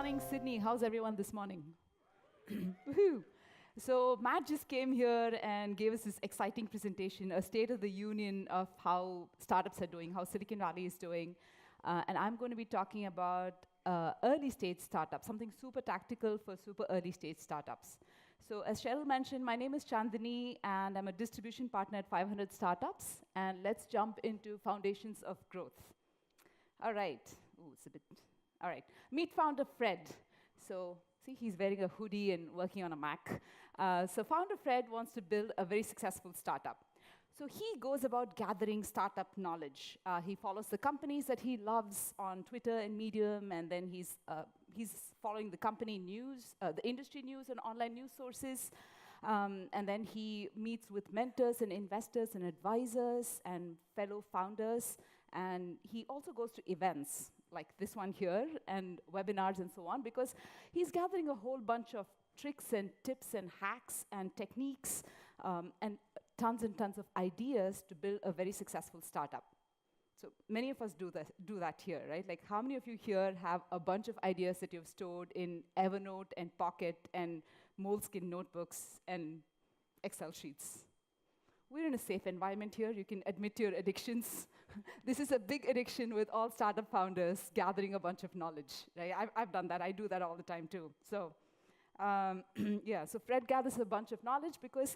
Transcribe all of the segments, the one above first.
morning, Sydney. How's everyone this morning? Woohoo! So Matt just came here and gave us this exciting presentation, a state of the union of how startups are doing, how Silicon Valley is doing. And I'm going to be talking about early stage startups, something super tactical for super early stage startups. So as Cheryl mentioned, my name is Chandani, and I'm a distribution partner at 500 Startups. And let's jump into foundations of growth. All right. Ooh, it's a bit. All right. Meet founder Fred. So, see, he's wearing a hoodie and working on a Mac. So, founder Fred wants to build a very successful startup. So, he goes about gathering startup knowledge. He follows the companies that he loves on Twitter and Medium, and then he's following the company news, the industry news, and online news sources. And then he meets with mentors and investors and advisors and fellow founders. And he also goes to events like this one here and webinars and so on, because he's gathering a whole bunch of tricks and tips and hacks and techniques and tons of ideas to build a very successful startup. So many of us do that here, right? Like, how many of you here have a bunch of ideas that you've stored in Evernote and Pocket and Moleskine notebooks and Excel sheets? We're in a safe environment here. You can admit your addictions. This is a big addiction with all startup founders gathering a bunch of knowledge. Right? I've done that. I do that all the time, too. So, yeah, so Fred gathers a bunch of knowledge because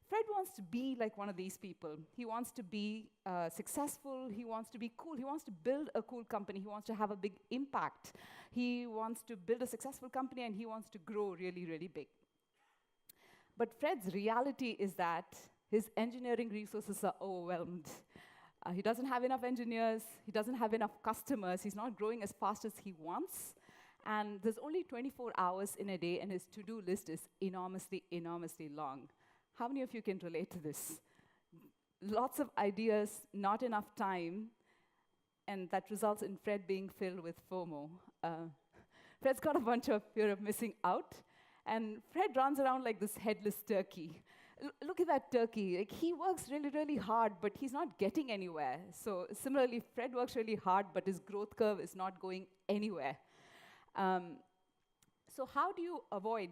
Fred wants to be like one of these people. He wants to be successful. He wants to be cool. He wants to build a cool company. He wants to have a big impact. He wants to build a successful company, and he wants to grow really, really big. But Fred's reality is that his engineering resources are overwhelmed. He doesn't have enough engineers. He doesn't have enough customers. He's not growing as fast as he wants. And there's only 24 hours in a day, and his to-do list is enormously, enormously long. How many of you can relate to this? Lots of ideas, not enough time, and that results in Fred being filled with FOMO. Fred's got a bunch of fear of missing out, and Fred runs around like this headless turkey. Look at that turkey. Like, he works really, really hard, but he's not getting anywhere. So similarly, Fred works really hard, but his growth curve is not going anywhere. So how do you avoid?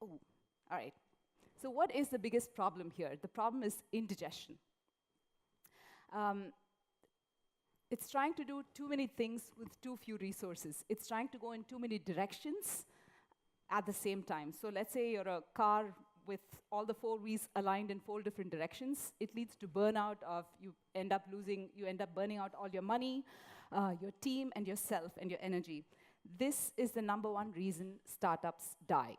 Oh, all right. So what is the biggest problem here? The problem is indigestion. It's trying to do too many things with too few resources. It's trying to go in too many directions at the same time. So let's say you're a car with all the four wheels aligned in four different directions. It leads to burnout of you end up burning out all your money, your team, and yourself, and your energy. This is the number one reason startups die.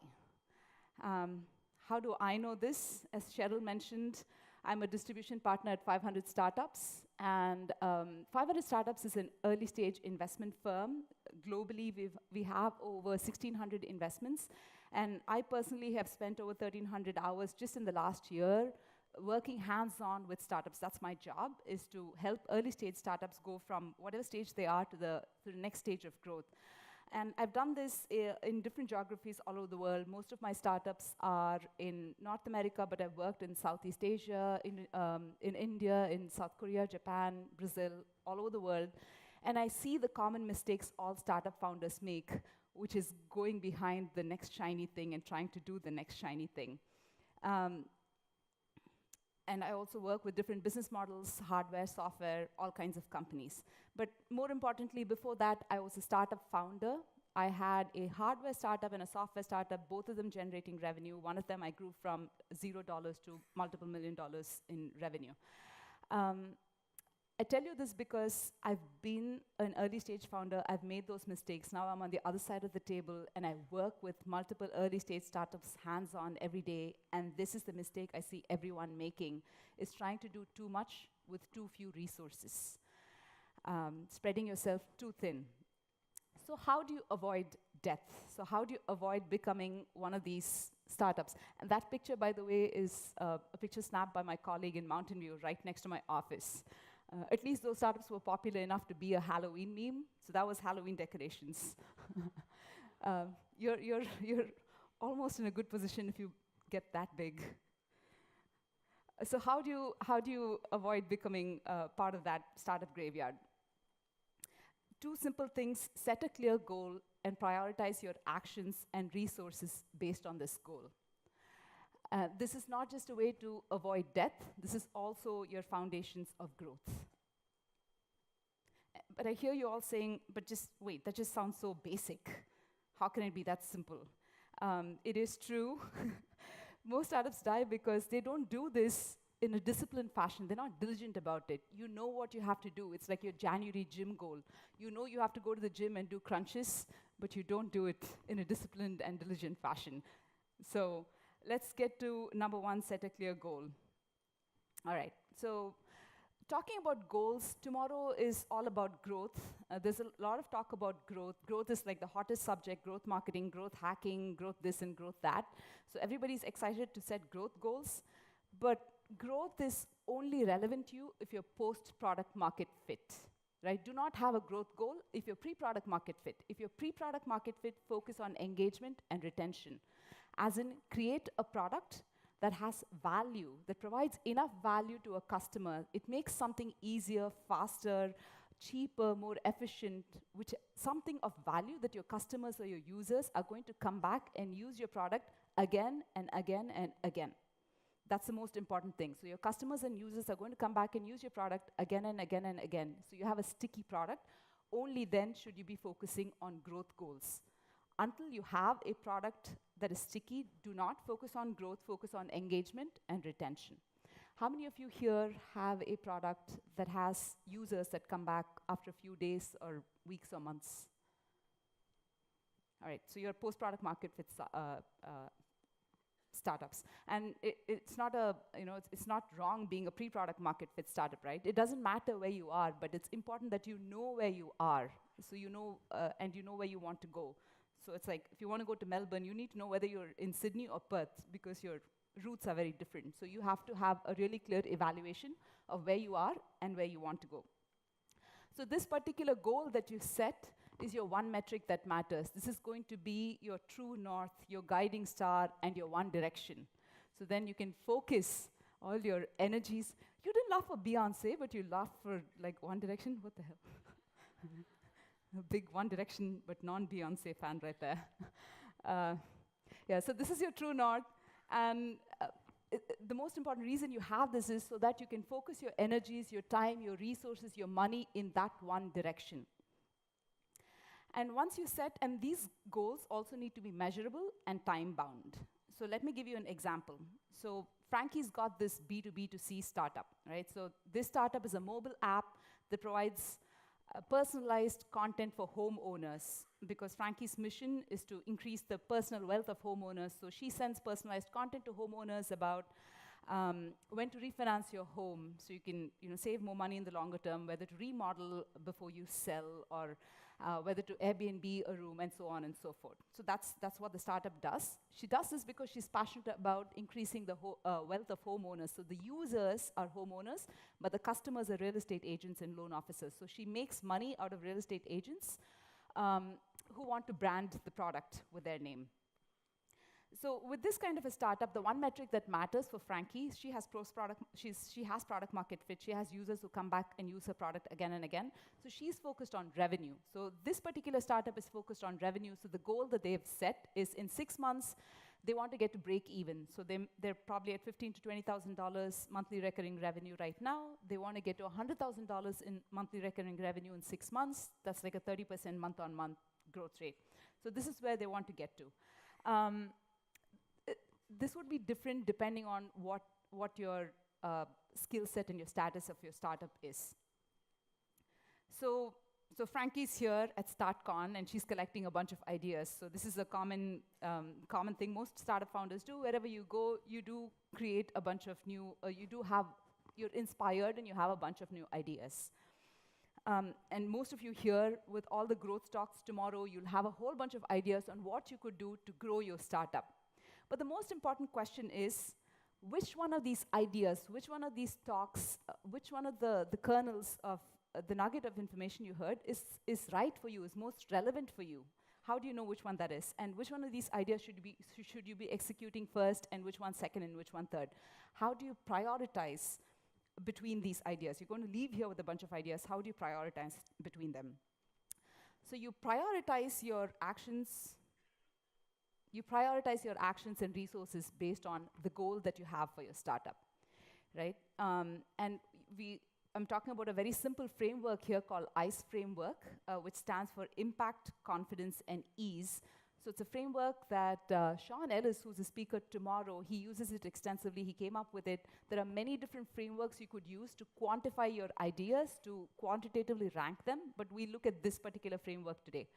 How do I know this? As Cheryl mentioned, I'm a distribution partner at 500 Startups, and 500 Startups is an early-stage investment firm. Globally, we have over 1,600 investments, and I personally have spent over 1,300 hours just in the last year working hands-on with startups. That's my job, is to help early-stage startups go from whatever stage they are to the next stage of growth. And I've done this in different geographies all over the world. Most of my startups are in North America, but I've worked in Southeast Asia, in India, in South Korea, Japan, Brazil, all over the world. And I see the common mistakes all startup founders make, which is going behind the next shiny thing and trying to do the next shiny thing. And I also work with different business models, hardware, software, all kinds of companies. But more importantly, before that, I was a startup founder. I had a hardware startup and a software startup, both of them generating revenue. One of them I grew from $0 to multiple $1 million in revenue. I tell you this because I've been an early-stage founder. I've made those mistakes. Now I'm on the other side of the table, and I work with multiple early-stage startups hands-on every day, and this is the mistake I see everyone making, is trying to do too much with too few resources, spreading yourself too thin. So how do you avoid death? So how do you avoid becoming one of these startups? And that picture, by the way, is a picture snapped by my colleague in Mountain View right next to my office. At least those startups were popular enough to be a Halloween meme, so that was Halloween decorations. You're almost in a good position if you get that big. So how do you avoid becoming part of that startup graveyard? Two simple things: set a clear goal and prioritize your actions and resources based on this goal. This is not just a way to avoid death, this is also your foundations of growth. But I hear you all saying, but just wait, that just sounds so basic. How can it be that simple? It is true. Most startups die because they don't do this in a disciplined fashion. They're not diligent about it. You know what you have to do. It's like your January gym goal. You know you have to go to the gym and do crunches, but you don't do it in a disciplined and diligent fashion. So let's get to number one, set a clear goal. All right, so talking about goals, tomorrow is all about growth. There's a lot of talk about growth. Growth is like the hottest subject: growth marketing, growth hacking, growth this and growth that. So everybody's excited to set growth goals, but growth is only relevant to you if you're post-product market fit, right? Do not have a growth goal if you're pre-product market fit. If you're pre-product market fit, focus on engagement and retention. As in, create a product that has value, that provides enough value to a customer. It makes something easier, faster, cheaper, more efficient, which something of value that your customers or your users are going to come back and use your product again and again and again. That's the most important thing. So your customers and users are going to come back and use your product again and again and again. So you have a sticky product. Only then should you be focusing on growth goals. Until you have a product that is sticky, do not focus on growth, focus on engagement and retention. How many of you here have a product that has users that come back after a few days or weeks or months? All right, so you're post-product market fit startups. And it's not it's not wrong being a pre-product market fit startup, right? It doesn't matter where you are, but it's important that you know where you are. So you know, and you know where you want to go. So it's like, if you want to go to Melbourne, you need to know whether you're in Sydney or Perth, because your routes are very different. So you have to have a really clear evaluation of where you are and where you want to go. So this particular goal that you set is your one metric that matters. This is going to be your true north, your guiding star, and your one direction. So then you can focus all your energies. You didn't laugh for Beyonce, but you laughed for like One Direction. What the hell? A big One Direction, but non-Beyonce fan right there. Yeah, so this is your true north. And the most important reason you have this is so that you can focus your energies, your time, your resources, your money in that one direction. And once you set, and these goals also need to be measurable and time-bound. So let me give you an example. So Frankie's got this B2B2C startup, right? So this startup is a mobile app that provides personalized content for homeowners, because Frankie's mission is to increase the personal wealth of homeowners. So she sends personalized content to homeowners about when to refinance your home so you can save more money in the longer term, whether to remodel before you sell, or whether to Airbnb a room, and so on and so forth. So that's what the startup does. She does this because she's passionate about increasing the wealth of homeowners. So the users are homeowners, but the customers are real estate agents and loan officers. So she makes money out of real estate agents who want to brand the product with their name. So with this kind of a startup, the one metric that matters for Frankie, she has product market fit. She has users who come back and use her product again and again. So she's focused on revenue. So this particular startup is focused on revenue. So the goal that they've set is in 6 months, they want to get to break even. So they're probably at $15,000 to $20,000 monthly recurring revenue right now. They want to get to $100,000 in monthly recurring revenue in 6 months. That's like a 30% month-on-month growth rate. So this is where they want to get to. This would be different depending on what your skill set and your status of your startup is. So Frankie's here at StartCon, and she's collecting a bunch of ideas. So this is a common thing most startup founders do. Wherever you go, you do create a bunch of new, you're inspired and you have a bunch of new ideas. And most of you here, with all the growth talks tomorrow, you'll have a whole bunch of ideas on what you could do to grow your startup. But the most important question is, which one of these ideas, which one of these talks, which one of the kernels of the nugget of information you heard is right for you, is most relevant for you? How do you know which one that is? And which one of these ideas should you be executing first, and which one second, and which one third? How do you prioritize between these ideas? You're going to leave here with a bunch of ideas. How do you prioritize between them? So you prioritize your actions. You prioritize your actions and resources based on the goal that you have for your startup, right? And I'm talking about a very simple framework here called ICE framework, which stands for Impact, Confidence, and Ease. So it's a framework that Sean Ellis, who's a speaker tomorrow, he uses it extensively. He came up with it. There are many different frameworks you could use to quantify your ideas, to quantitatively rank them, but we look at this particular framework today.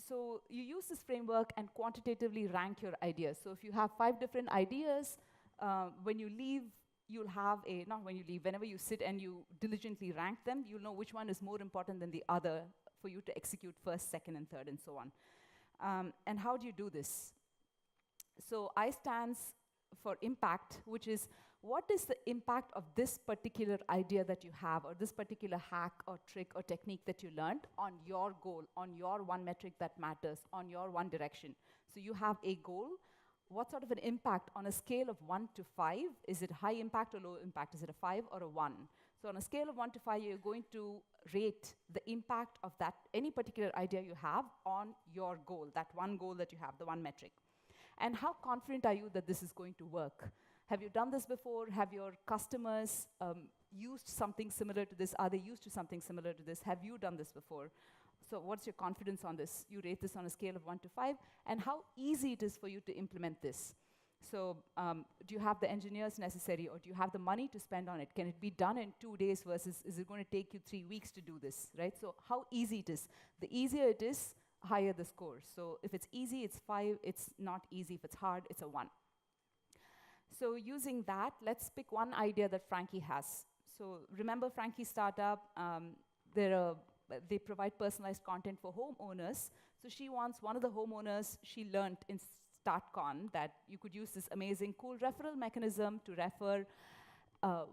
So you use this framework and quantitatively rank your ideas. So if you have 5 different ideas, when you leave, you'll have not when you leave, whenever you sit and you diligently rank them, you'll know which one is more important than the other for you to execute first, second, and third, and so on. And how do you do this? So I stands for impact, which is what is the impact of this particular idea that you have, or this particular hack or trick or technique that you learned on your goal, on your one metric that matters, on your one direction. So you have a goal. What sort of an impact on a scale of 1 to 5? Is it high impact or low impact? Is it a 5 or a 1? So on a scale of 1 to 5, you're going to rate the impact of that, any particular idea you have on your goal, that one goal that you have, the one metric. And how confident are you that this is going to work? Have you done this before? Have your customers used something similar to this? Are they used to something similar to this? Have you done this before? So what's your confidence on this? You rate this on a scale of 1 to 5, and how easy it is for you to implement this. So do you have the engineers necessary, or do you have the money to spend on it? Can it be done in 2 days versus is it going to take you 3 weeks to do this, right? So how easy it is. The easier it is, higher the score. So if it's easy, it's 5. It's not easy. If it's hard, it's a 1. So using that, let's pick one idea that Frankie has. So remember Frankie's startup, they provide personalized content for homeowners. So she wants one of the homeowners, she learned in StartCon that you could use this amazing, cool referral mechanism to refer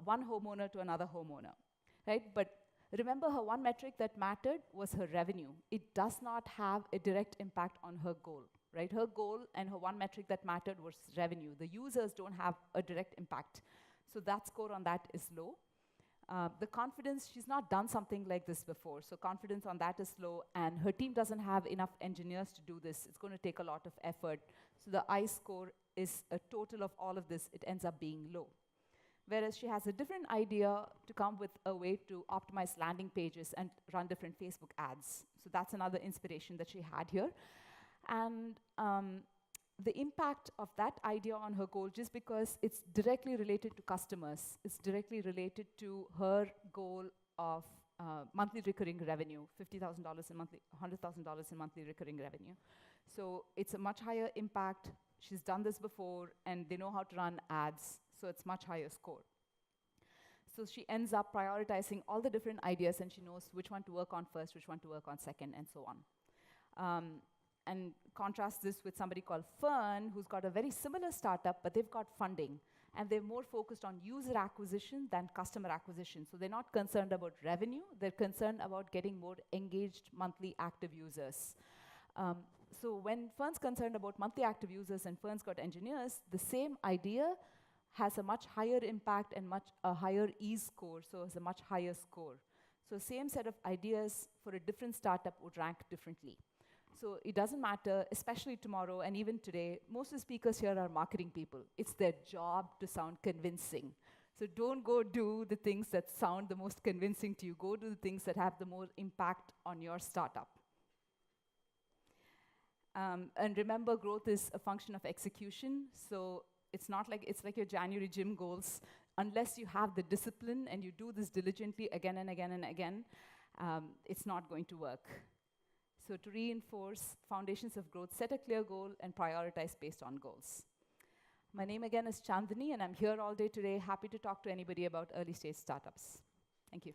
one homeowner to another homeowner, right? But remember, her one metric that mattered was her revenue. It does not have a direct impact on her goal, right? Her goal and her one metric that mattered was revenue. The users don't have a direct impact. So that score on that is low. The confidence, she's not done something like this before, so confidence on that is low, and her team doesn't have enough engineers to do this. It's going to take a lot of effort. So the I score is a total of all of this. It ends up being low. Whereas she has a different idea to come with a way to optimize landing pages and run different Facebook ads. So that's another inspiration that she had here. And the impact of that idea on her goal, just because it's directly related to customers, it's directly related to her goal of monthly recurring revenue, $50,000 in monthly, $100,000 in monthly recurring revenue. So it's a much higher impact. She's done this before, and they know how to run ads, so it's much higher score. So she ends up prioritizing all the different ideas, and she knows which one to work on first, which one to work on second, and so on. And contrast this with somebody called Fern, who's got a very similar startup, but they've got funding. And they're more focused on user acquisition than customer acquisition. So they're not concerned about revenue. They're concerned about getting more engaged monthly active users. So when Fern's concerned about monthly active users and Fern's got engineers, the same idea has a much higher impact and a higher ease score, so it's a much higher score. So same set of ideas for a different startup would rank differently. So it doesn't matter, especially tomorrow and even today, most of the speakers here are marketing people. It's their job to sound convincing. So don't go do the things that sound the most convincing to you. Go do the things that have the more impact on your startup. And remember, growth is a function of execution. So it's not like, it's like your January gym goals. Unless you have the discipline and you do this diligently again and again and again, it's not going to work. So to reinforce foundations of growth, set a clear goal and prioritize based on goals. My name again is Chandani, and I'm here all day today, happy to talk to anybody about early stage startups. Thank you.